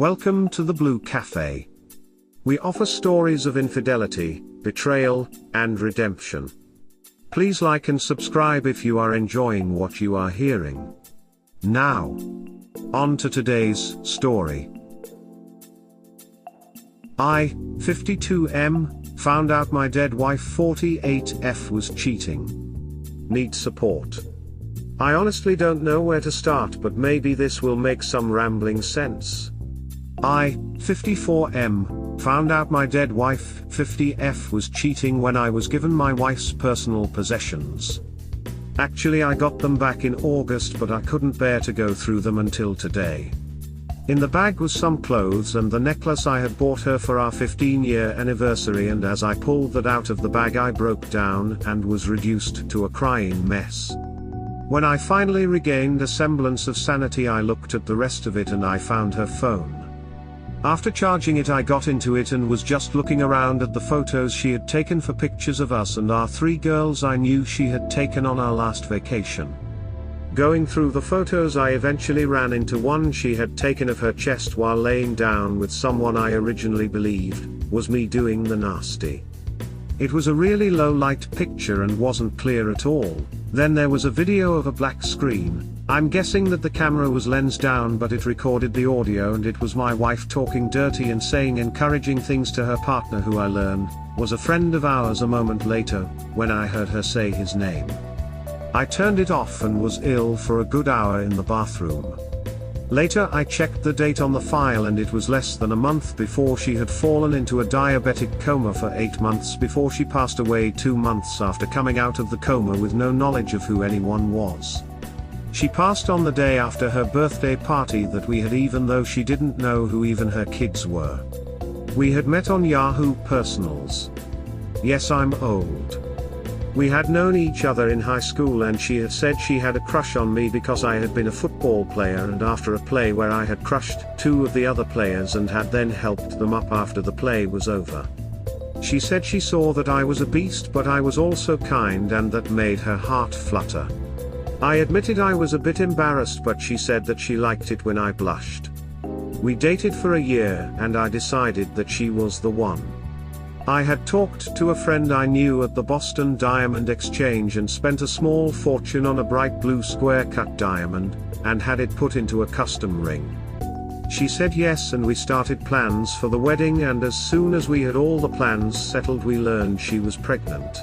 Welcome to the Blue Cafe. We offer stories of infidelity, betrayal, and redemption. Please like and subscribe if you are enjoying what you are hearing. Now, on to today's story. I, 52M, found out my dead wife 48F was cheating. Need support. I honestly don't know where to start, but maybe this will make some rambling sense. I, 54M, found out my dead wife 50F was cheating when I was given my wife's personal possessions. Actually, I got them back in August, but I couldn't bear to go through them until today. In the bag was some clothes and the necklace I had bought her for our 15-year anniversary, and as I pulled that out of the bag I broke down and was reduced to a crying mess. When I finally regained a semblance of sanity, I looked at the rest of it and I found her phone. After charging it, I got into it and was just looking around at the photos she had taken for pictures of us and our 3 girls I knew she had taken on our last vacation. Going through the photos, I eventually ran into one she had taken of her chest while laying down with someone I originally believed was me doing the nasty. It was a really low light picture and wasn't clear at all. Then there was a video of a black screen. I'm guessing that the camera was lens down, but it recorded the audio, and it was my wife talking dirty and saying encouraging things to her partner, who I learned was a friend of ours a moment later, when I heard her say his name. I turned it off and was ill for a good hour in the bathroom. Later I checked the date on the file and it was less than a month before she had fallen into a diabetic coma for 8 months before she passed away 2 months after coming out of the coma with no knowledge of who anyone was. She passed on the day after her birthday party that we had, even though she didn't know who even her kids were. We had met on Yahoo Personals. Yes, I'm old. We had known each other in high school and she had said she had a crush on me because I had been a football player, and after a play where I had crushed 2 of the other players and had then helped them up after the play was over. She said she saw that I was a beast, but I was also kind, and that made her heart flutter. I admitted I was a bit embarrassed, but she said that she liked it when I blushed. We dated for a year and I decided that she was the one. I had talked to a friend I knew at the Boston Diamond Exchange and spent a small fortune on a bright blue square-cut diamond, and had it put into a custom ring. She said yes, and we started plans for the wedding, and as soon as we had all the plans settled, we learned she was pregnant.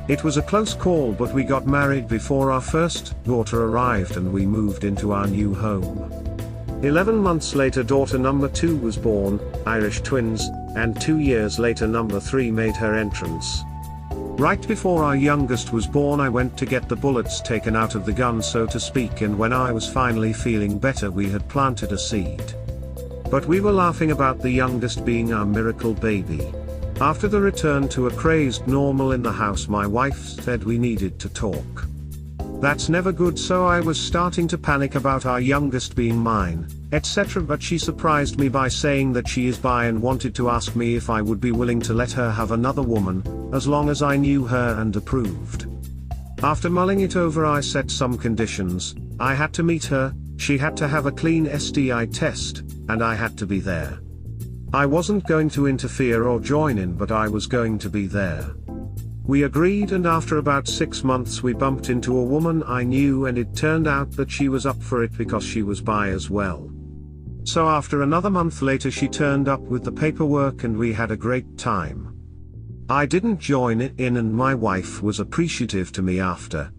It was a close call, but we got married before our first daughter arrived and we moved into our new home. 11 months later, daughter number 2 was born, Irish twins, and 2 years later number 3 made her entrance. Right before our youngest was born, I went to get the bullets taken out of the gun, so to speak, and when I was finally feeling better, we had planted a seed. But we were laughing about the youngest being our miracle baby. After the return to a crazed normal in the house, my wife said we needed to talk. That's never good, so I was starting to panic about our youngest being mine, etc., but she surprised me by saying that she is bi and wanted to ask me if I would be willing to let her have another woman, as long as I knew her and approved. After mulling it over, I set some conditions. I had to meet her, she had to have a clean STI test, and I had to be there. I wasn't going to interfere or join in, but I was going to be there. We agreed, and after about 6 months we bumped into a woman I knew, and it turned out that she was up for it because she was bi as well. So after another month later, she turned up with the paperwork and we had a great time. I didn't join in, and my wife was appreciative to me after.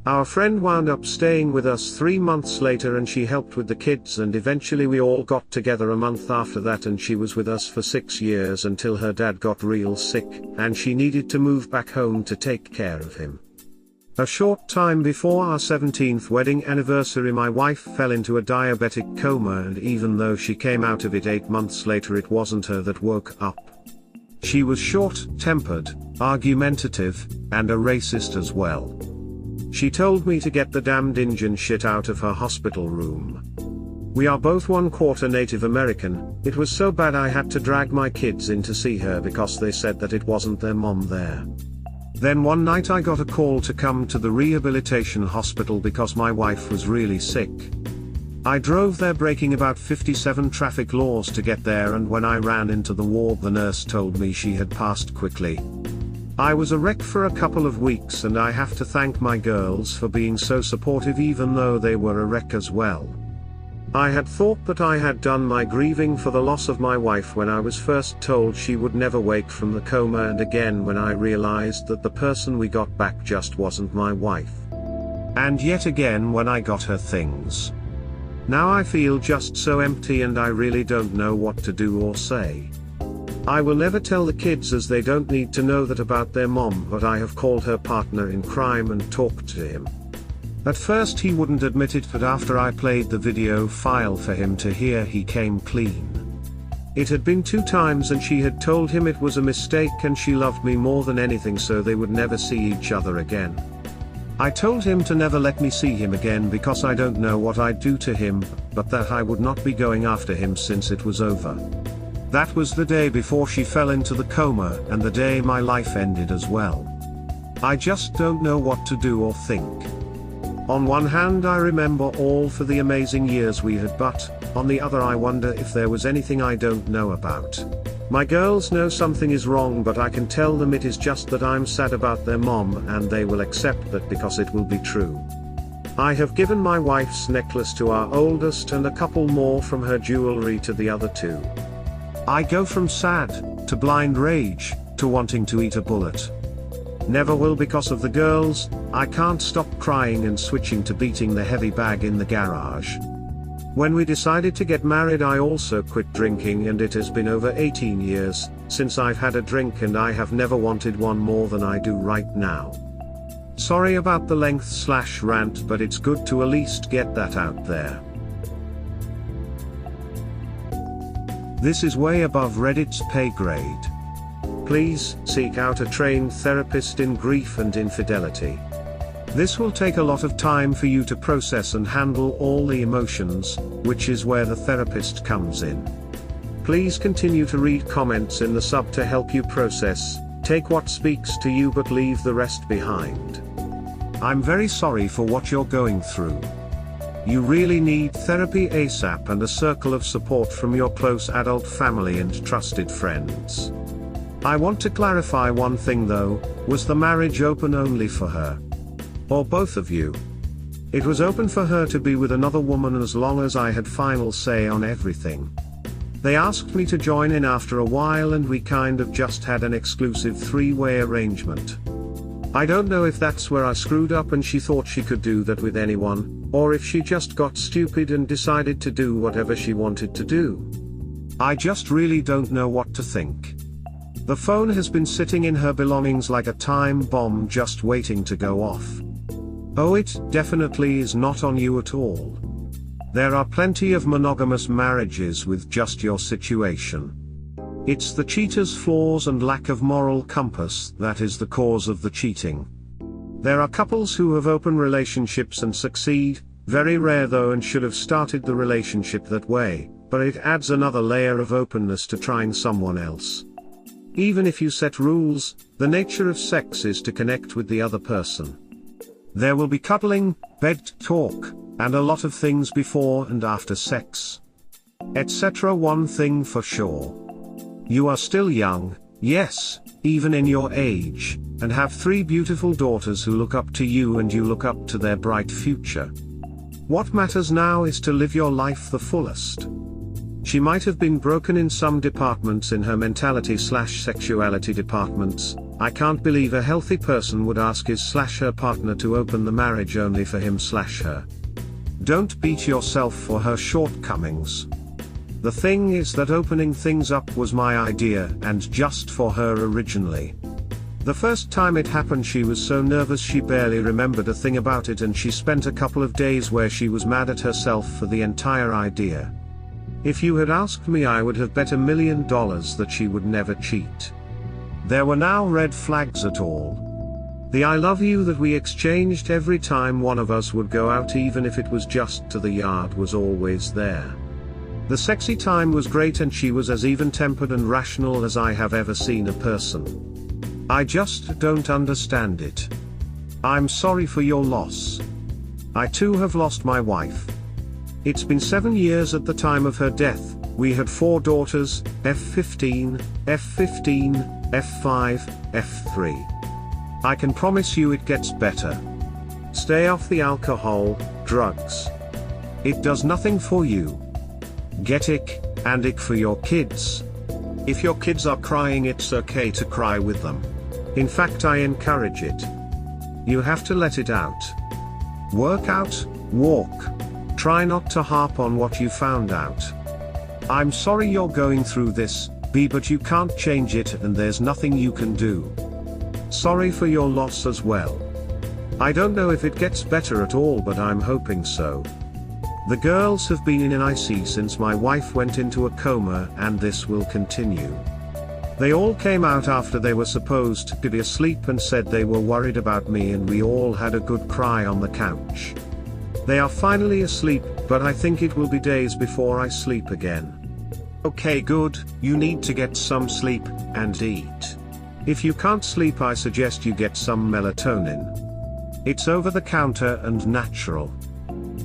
Our friend wound up staying with us 3 months later and she helped with the kids, and eventually we all got together a month after that, and she was with us for 6 years until her dad got real sick and she needed to move back home to take care of him. A short time before our 17th wedding anniversary, my wife fell into a diabetic coma, and even though she came out of it 8 months later, it wasn't her that woke up. She was short-tempered, argumentative, and a racist as well. She told me to get the damned Indian shit out of her hospital room. We are both 1/4 Native American. It was so bad I had to drag my kids in to see her because they said that it wasn't their mom there. Then one night I got a call to come to the rehabilitation hospital because my wife was really sick. I drove there breaking about 57 traffic laws to get there, and when I ran into the ward the nurse told me she had passed quickly. I was a wreck for a couple of weeks, and I have to thank my girls for being so supportive even though they were a wreck as well. I had thought that I had done my grieving for the loss of my wife when I was first told she would never wake from the coma, and again when I realized that the person we got back just wasn't my wife. And yet again when I got her things. Now I feel just so empty, and I really don't know what to do or say. I will never tell the kids, as they don't need to know that about their mom, but I have called her partner in crime and talked to him. At first he wouldn't admit it, but after I played the video file for him to hear, he came clean. It had been 2 times, and she had told him it was a mistake and she loved me more than anything, so they would never see each other again. I told him to never let me see him again because I don't know what I'd do to him, but that I would not be going after him since it was over. That was the day before she fell into the coma, and the day my life ended as well. I just don't know what to do or think. On one hand I remember all for the amazing years we had, but, on the other I wonder if there was anything I don't know about. My girls know something is wrong, but I can tell them it is just that I'm sad about their mom, and they will accept that because it will be true. I have given my wife's necklace to our oldest and a couple more from her jewelry to the other 2. I go from sad, to blind rage, to wanting to eat a bullet. Never will because of the girls. I can't stop crying and switching to beating the heavy bag in the garage. When we decided to get married I also quit drinking, and it has been over 18 years since I've had a drink, and I have never wanted one more than I do right now. Sorry about the length/rant, but it's good to at least get that out there. This is way above Reddit's pay grade. Please seek out a trained therapist in grief and infidelity. This will take a lot of time for you to process and handle all the emotions, which is where the therapist comes in. Please continue to read comments in the sub to help you process, take what speaks to you but leave the rest behind. I'm very sorry for what you're going through. You really need therapy ASAP and a circle of support from your close adult family and trusted friends. I want to clarify one thing though, was the marriage open only for her? Or both of you? It was open for her to be with another woman as long as I had final say on everything. They asked me to join in after a while, and we kind of just had an exclusive 3-way arrangement. I don't know if that's where I screwed up and she thought she could do that with anyone, or if she just got stupid and decided to do whatever she wanted to do. I just really don't know what to think. The phone has been sitting in her belongings like a time bomb just waiting to go off. Oh, it definitely is not on you at all. There are plenty of monogamous marriages with just your situation. It's the cheater's flaws and lack of moral compass that is the cause of the cheating. There are couples who have open relationships and succeed, very rare though, and should have started the relationship that way, but it adds another layer of openness to trying someone else. Even if you set rules, the nature of sex is to connect with the other person. There will be cuddling, bed talk, and a lot of things before and after sex, etc. One thing for sure. You are still young, yes, even in your age, and have 3 beautiful daughters who look up to you and you look up to their bright future. What matters now is to live your life the fullest. She might have been broken in some departments in her mentality/sexuality departments. I can't believe a healthy person would ask his/her partner to open the marriage only for him/her. Don't beat yourself for her shortcomings. The thing is that opening things up was my idea, and just for her originally. The first time it happened she was so nervous she barely remembered a thing about it, and she spent a couple of days where she was mad at herself for the entire idea. If you had asked me, I would have bet $1 million that she would never cheat. There were now red flags at all. The I love you that we exchanged every time one of us would go out, even if it was just to the yard, was always there. The sexy time was great, and she was as even-tempered and rational as I have ever seen a person. I just don't understand it. I'm sorry for your loss. I too have lost my wife. It's been 7 years at the time of her death. We had 4 daughters, F15, F15, F5, F3. I can promise you it gets better. Stay off the alcohol, drugs. It does nothing for you. Get ick, and ick for your kids. If your kids are crying, it's okay to cry with them. In fact, I encourage it. You have to let it out. Work out, walk. Try not to harp on what you found out. I'm sorry you're going through this, B, but you can't change it and there's nothing you can do. Sorry for your loss as well. I don't know if it gets better at all, but I'm hoping so. The girls have been in an IC since my wife went into a coma, and this will continue. They all came out after they were supposed to be asleep and said they were worried about me, and we all had a good cry on the couch. They are finally asleep, but I think it will be days before I sleep again. Okay, good, you need to get some sleep, and eat. If you can't sleep, I suggest you get some melatonin. It's over the counter and natural.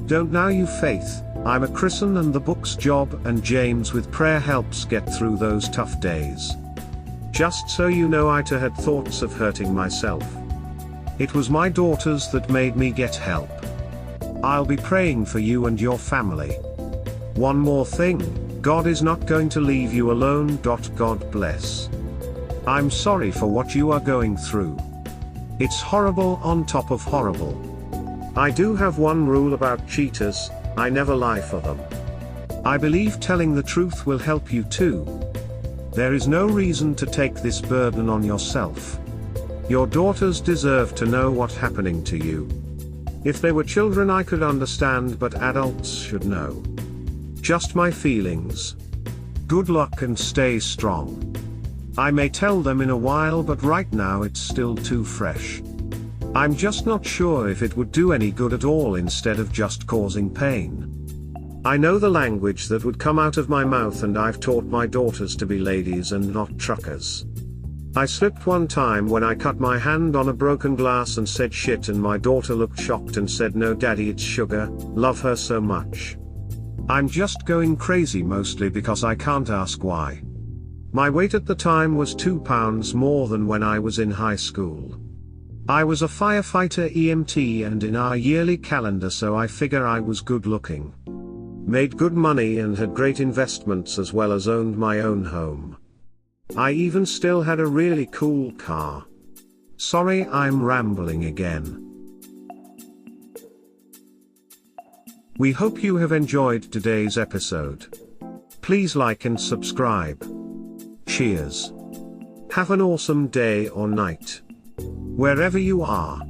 Don't now, you faith. I'm a Christian and the book's job and James with prayer helps get through those tough days. Just so you know, I too had thoughts of hurting myself. It was my daughters that made me get help. I'll be praying for you and your family. One more thing, God is not going to leave you alone. God bless. I'm sorry for what you are going through. It's horrible on top of horrible. I do have one rule about cheaters: I never lie for them. I believe telling the truth will help you too. There is no reason to take this burden on yourself. Your daughters deserve to know what's happening to you. If they were children, I could understand, but adults should know. Just my feelings. Good luck and stay strong. I may tell them in a while, but right now it's still too fresh. I'm just not sure if it would do any good at all instead of just causing pain. I know the language that would come out of my mouth, and I've taught my daughters to be ladies and not truckers. I slipped one time when I cut my hand on a broken glass and said shit, and my daughter looked shocked and said, "No daddy, it's sugar, love her so much." I'm just going crazy, mostly because I can't ask why. My weight at the time was 2 pounds more than when I was in high school. I was a firefighter EMT and in our yearly calendar, so I figure I was good looking. Made good money and had great investments, as well as owned my own home. I even still had a really cool car. Sorry, I'm rambling again. We hope you have enjoyed today's episode. Please like and subscribe. Cheers. Have an awesome day or night, wherever you are.